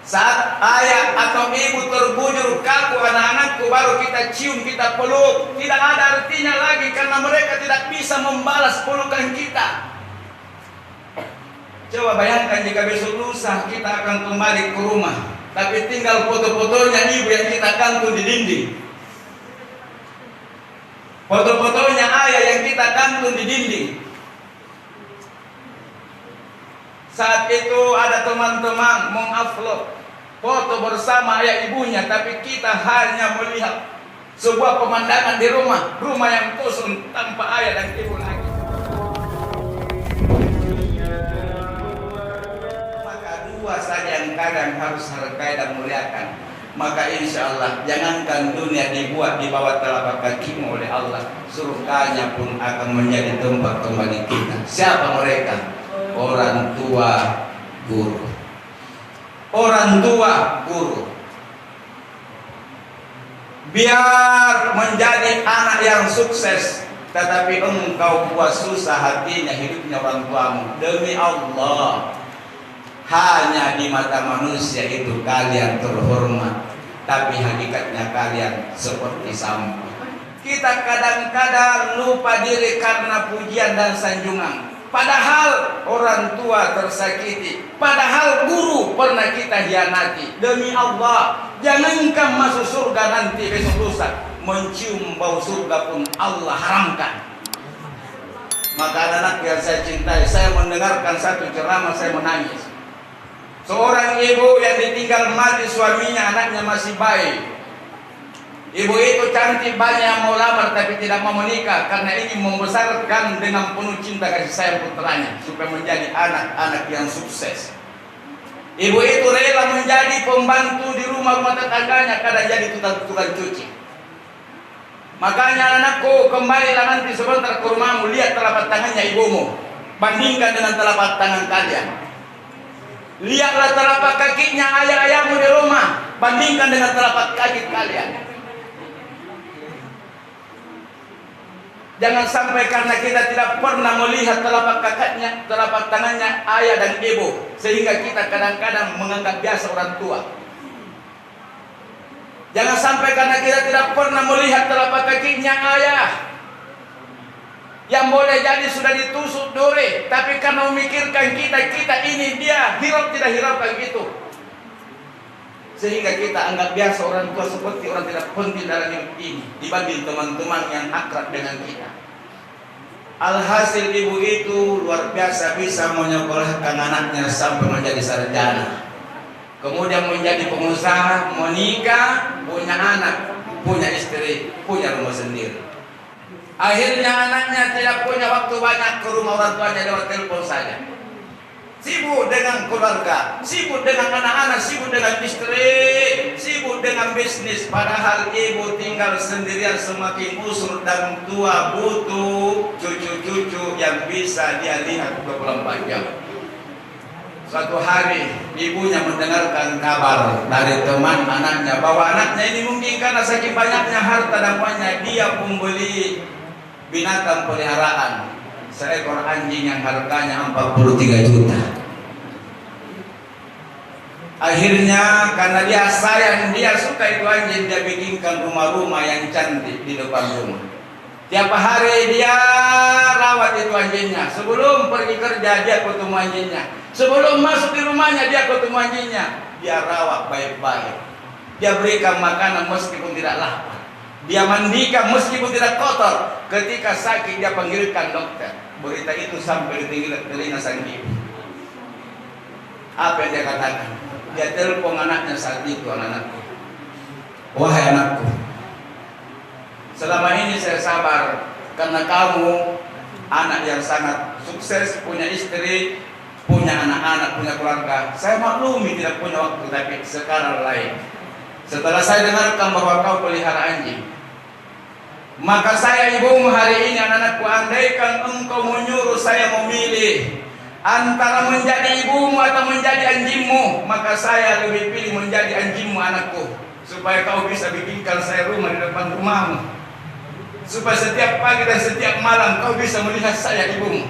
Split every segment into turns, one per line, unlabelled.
Saat ayah atau ibu terbujur kaku anak-anakku, baru kita cium, kita peluk. Tidak ada artinya lagi karena mereka tidak bisa membalas pelukan kita. Coba bayangkan jika besok lusa kita akan kembali ke rumah, tapi tinggal foto-fotonya ibu yang kita gantung di dinding, foto-fotonya ayah yang kita gantung di dinding. Saat itu ada teman-teman mengupload foto bersama ayah ibunya, tapi kita hanya melihat sebuah pemandangan di rumah yang kosong tanpa ayah dan ibu lagi. Maka dua saja yang kadang harus hargai dan muliakan. Maka insya Allah jangankan dunia dibuat di bawah telapak kakimu oleh Allah, surganya pun akan menjadi tempat kembali kita. Siapa mereka? Orang tua guru. Orang tua guru. Biar menjadi anak yang sukses, tetapi engkau buat susah hatinya hidupnya orang tuamu. Demi Allah, hanya di mata manusia itu kalian terhormat, tapi hakikatnya kalian seperti sampah. Kita kadang-kadang lupa diri karena pujian dan sanjungan. Padahal orang tua tersakiti, padahal guru pernah kita hianati. Demi Allah, jangankan masuk surga nanti besok lusa, mencium bau surga pun Allah haramkan. Maka anak yang saya cintai, saya mendengarkan satu ceramah, saya menangis. Seorang ibu yang ditinggal mati suaminya, anaknya masih bayi. Ibu itu cantik, banyak yang mau lamar tapi tidak mau menikah karena ingin membesarkan dengan penuh cinta kasih sayang putranya supaya menjadi anak-anak yang sukses. Ibu itu rela menjadi pembantu di rumah tetangganya, kadang jadi tukang cuci. Makanya anakku, kembalilah nanti sebentar ke rumahmu, lihat telapak tangannya ibumu, bandingkan dengan telapak tangan kalian. Lihatlah telapak kakinya ayah-ayahmu di rumah, bandingkan dengan telapak kaki kalian. Jangan sampai karena kita tidak pernah melihat telapak kakaknya, telapak tangannya ayah dan ibu, sehingga kita kadang-kadang menganggap biasa orang tua. Jangan sampai karena kita tidak pernah melihat telapak kakinya ayah, yang boleh jadi sudah ditusuk duri, tapi karena memikirkan kita ini dia, hirap tidak hiraukan gitu, sehingga kita anggap biasa orang tua seperti orang tidak penting dalam hidup ini dibanding teman-teman yang akrab dengan kita. Alhasil ibu itu luar biasa bisa menyekolahkan anaknya sampai menjadi sarjana, kemudian menjadi pengusaha, menikah, punya anak, punya istri, punya rumah sendiri. Akhirnya anaknya tidak punya waktu banyak ke rumah orang tuanya, lewat telepon saja. Sibuk dengan keluarga, sibuk dengan anak-anak, sibuk dengan istri, sibuk dengan bisnis. Padahal ibu tinggal sendirian, semakin usur dan tua, butuh cucu-cucu yang bisa dia lihat 24 jam. Suatu hari ibunya mendengarkan kabar dari teman anaknya bahwa anaknya ini mungkin karena saking banyaknya harta dan uangnya, dia membeli binatang peliharaan, seekor anjing yang harganya 43 juta. Akhirnya karena dia sayang, dia suka itu anjing, dia bikinkan rumah-rumah yang cantik di depan rumah. Tiap hari dia rawat itu anjingnya. Sebelum pergi kerja dia ketemu anjingnya, sebelum masuk di rumahnya dia ketemu anjingnya. Dia rawat baik-baik, dia berikan makanan meskipun tidak lapar, dia mandikan meskipun tidak kotor. Ketika sakit dia panggilkan dokter. Berita itu sampai di telinga sang ibu. Apa yang dia katakan? Dia telepon anaknya saat itu, anak-anakku, wahai anakku, selama ini saya sabar karena kamu anak yang sangat sukses, punya istri, punya anak-anak, punya keluarga. Saya maklumi tidak punya waktu, tapi sekarang lain. Setelah saya dengarkan bahwa kau pelihara anjing, maka saya ibumu hari ini, anak-anakku, andaikan engkau menyuruh saya memilih antara menjadi ibumu atau menjadi anjingmu, maka saya lebih pilih menjadi anjingmu, anakku, supaya kau bisa bikinkan saya rumah di depan rumahmu, supaya setiap pagi dan setiap malam kau bisa melihat saya ibumu.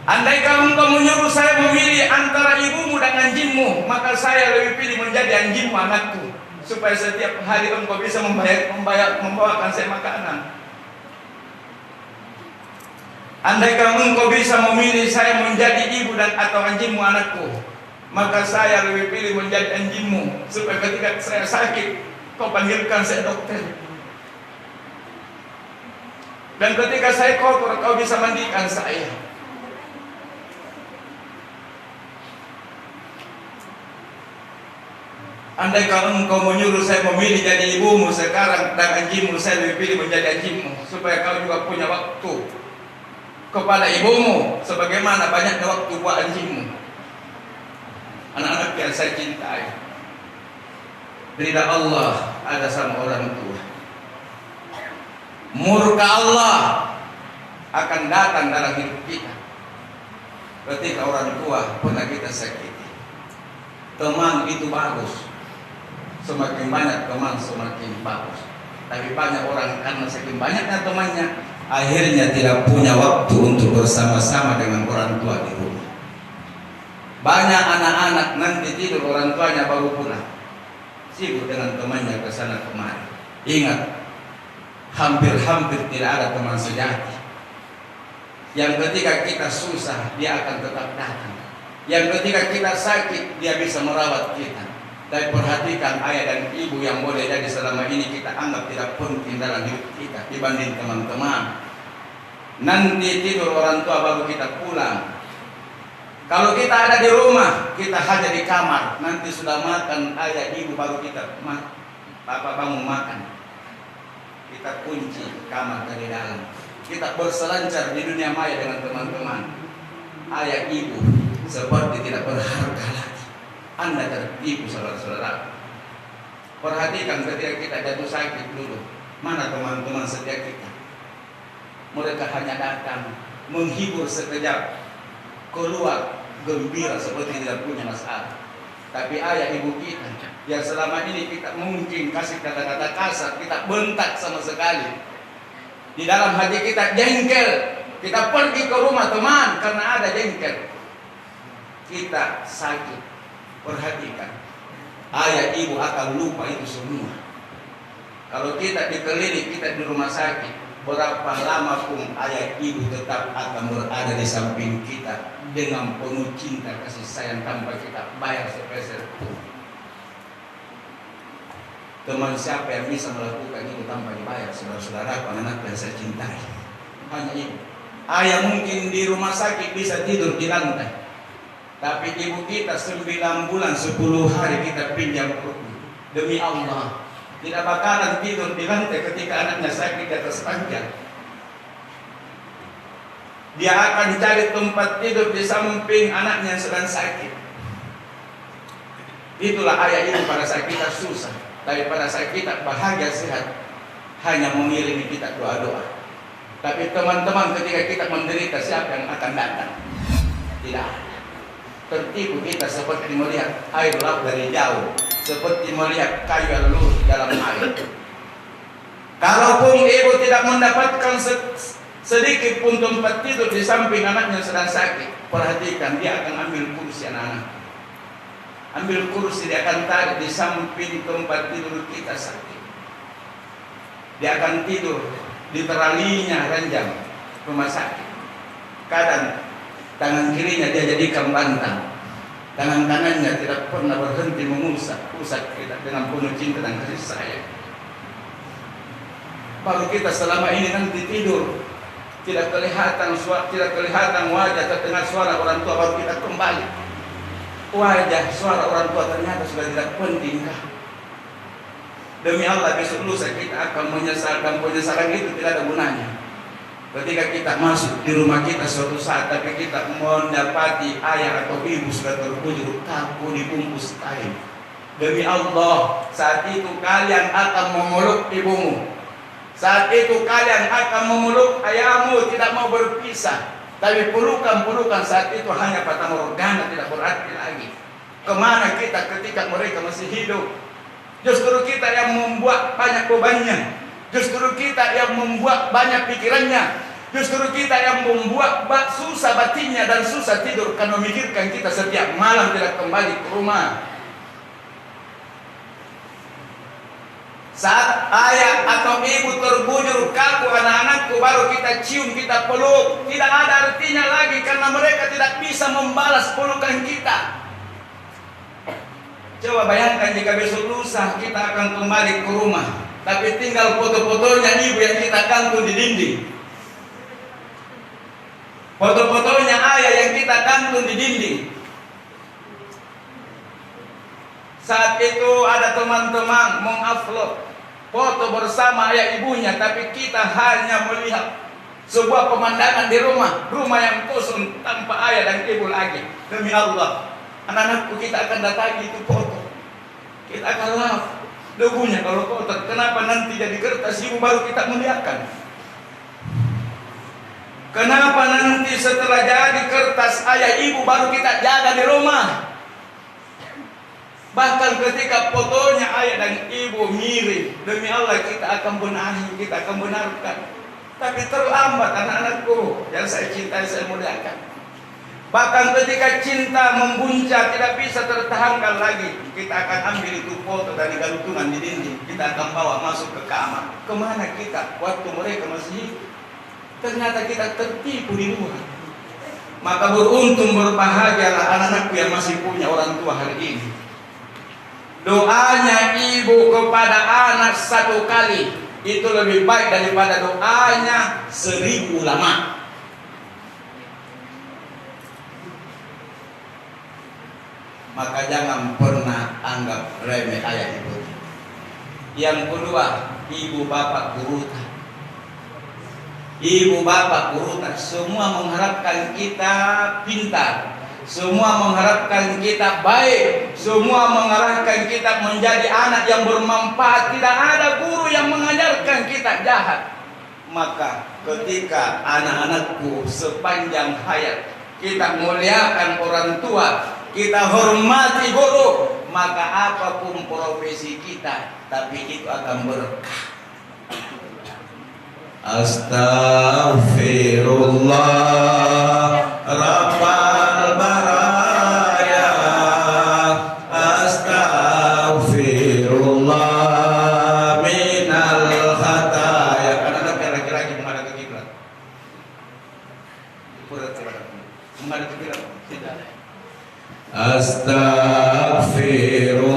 Andai kalau engkau menyuruh saya memilih antara ibumu dan anjingmu, maka saya lebih pilih menjadi anjingmu, anakku, supaya setiap hari engkau bisa membawakan saya makanan. Andai kalau engkau bisa memilih saya menjadi ibu dan atau anjingmu, anakku, maka saya lebih pilih menjadi anjingmu, supaya ketika saya sakit kau panggilkan saya dokter, dan ketika saya kotor kau bisa mandikan saya. Andai kalau engkau menyuruh saya memilih jadi ibumu sekarang dan anjingmu, saya lebih pilih menjadi anjingmu, supaya kau juga punya waktu kepada ibumu sebagaimana banyaknya waktu buat anjingmu. Anak-anak yang saya cintai, ridha Allah ada sama orang tua. Murka Allah akan datang dalam hidup kita ketika orang tua pernah kita sakiti. Teman itu bagus, semakin banyak teman semakin bagus. Tapi banyak orang karena saking banyaknya temannya, akhirnya tidak punya waktu untuk bersama-sama dengan orang tua di rumah. Banyak anak-anak nanti tidur orang tuanya baru pulang, sibuk dengan temannya ke sana kemari. Ingat, hampir-hampir tidak ada teman sejati yang ketika kita susah dia akan tetap datang, yang ketika kita sakit dia bisa merawat kita. Dan perhatikan ayah dan ibu yang boleh jadi selama ini kita anggap tidak penting dalam hidup kita dibanding teman-teman. Nanti tidur orang tua baru kita pulang. Kalau kita ada di rumah, kita hanya di kamar. Nanti sudah makan ayah ibu baru kita papa bangun makan. Kita kunci kamar dari dalam. Kita berselancar di dunia maya dengan teman-teman. Ayah ibu seperti tidak berharga lagi. Anda tertipu, saudara-saudara. Perhatikan ketika kita jatuh sakit dulu, mana teman-teman setia kita? Mereka hanya datang menghibur sekejap, keluar gembira seperti tidak punya masalah. Tapi ayah ibu kita yang selama ini kita mungkin kasih kata-kata kasar, kita bentak sama sekali, di dalam hati kita jengkel. Kita pergi ke rumah teman karena ada jengkel, kita sakit. Perhatikan, ayah ibu akan lupa itu semua. Kalau kita dikeliling, kita di rumah sakit, berapa lama pun ayah ibu tetap akan berada di samping kita dengan penuh cinta kasih sayang tanpa kita bayar sepeser pun. Teman siapa yang bisa melakukan itu tanpa dibayar? Saudara-saudara, anak yang saya cintai, hanya ibu. Ayah mungkin di rumah sakit bisa tidur di lantai, tapi ibu kita 9 bulan 10 hari kita pinjam perutnya. Demi Allah, tidak bakalan tidur di lantai ketika anaknya sakit di atas ranjang. Dia akan cari tempat tidur di samping anaknya yang sedang sakit. Itulah ayah ibu pada saat kita susah. Tapi pada saat kita bahagia sehat, hanya mengiringi kita doa-doa. Tapi teman-teman, ketika kita menderita, siapa yang akan datang? Tidak ada. Tertipu kita seperti melihat air laut dari jauh, seperti melihat kayu yang lurus dalam air. Kalaupun ibu tidak mendapatkan sedikit pun tempat tidur di samping anaknya sedang sakit, perhatikan, dia akan ambil kursi anak-anak. Ambil kursi, dia akan tarik di samping tempat tidur kita sakit. Dia akan tidur di teralinya ranjang rumah sakit. Kadang tangan kirinya dia jadikan bantal, tangan kanannya tidak pernah berhenti mengusap kita dengan penuh cinta dan kasih sayang. Baru kita selama ini nanti tidur, tidak kelihatan wajah, terdengar suara orang tua, baru kita kembali. Wajah suara orang tua ternyata sudah tidak penting. Demi Allah, besok lusa kita akan menyesal, dan penyesalan itu tidak ada gunanya. Ketika kita masuk di rumah kita suatu saat, tapi kita mendapati ayah atau ibu sudah terbujur kaku dibungkus kain. Demi Allah, saat itu kalian akan memeluk ibumu. Saat itu kalian akan memeluk ayahmu, tidak mau berpisah. Tapi pelukan saat itu hanya fata morgana, tidak berarti lagi. Kemana kita ketika mereka masih hidup? Justru kita yang membuat banyak bebannya. Justru kita yang membuat banyak pikirannya. Justru kita yang membuat susah batinnya dan susah tidur karena memikirkan kita setiap malam tidak kembali ke rumah. Saat ayah atau ibu terbujur kaku anak-anakku, baru kita cium, kita peluk, tidak ada artinya lagi karena mereka tidak bisa membalas pelukan kita. Coba bayangkan jika besok lusa kita akan kembali ke rumah, tapi tinggal foto-fotonya ibu yang kita gantung di dinding, foto-fotonya ayah yang kita gantung di dinding. Saat itu ada teman-teman mengupload foto bersama ayah ibunya, tapi kita hanya melihat sebuah pemandangan di rumah yang kosong tanpa ayah dan ibu lagi. Demi Allah, anak-anakku kita akan datangi itu foto, kita akan lap debunya kalau kotor. Kenapa nanti jadi kertas ibu baru kita muliakan? Kenapa nanti setelah jadi kertas ayah ibu baru kita jaga di rumah? Bahkan ketika fotonya ayah dan ibu mirip, demi Allah kita akan benahi, kita akan benarkan. Tapi terlambat anak-anakku yang saya cintai, saya muliakan. Bahkan ketika cinta membuncah tidak bisa tertahankan lagi, kita akan ambil itu foto dari gantungan di dinding, kita akan bawa masuk ke kamar. Kemana kita waktu mereka masih hidup? Ternyata kita tertipu di luar. Maka beruntung berbahagialah anak-anakku yang masih punya orang tua hari ini. Doanya ibu kepada anak 1 kali itu lebih baik daripada doanya 1000 ulama. Maka jangan pernah anggap remeh ayah ibu. Yang kedua, ibu bapak gurutan. Ibu bapak gurutan semua mengharapkan kita pintar, semua mengharapkan kita baik, semua mengharapkan kita menjadi anak yang bermanfaat. Tidak ada guru yang mengajarkan kita jahat. Maka ketika anak-anakku sepanjang hayat kita muliakan orang tua, kita hormati guru, maka apapun profesi kita, tapi itu akan berkah. Astaghfirullah Rabbal baraya, astaghfirullah minal khataya. Karena ada laki-laki menghadap ke kiblat. Menghadap ke kiblat tidak. Astaghfirullah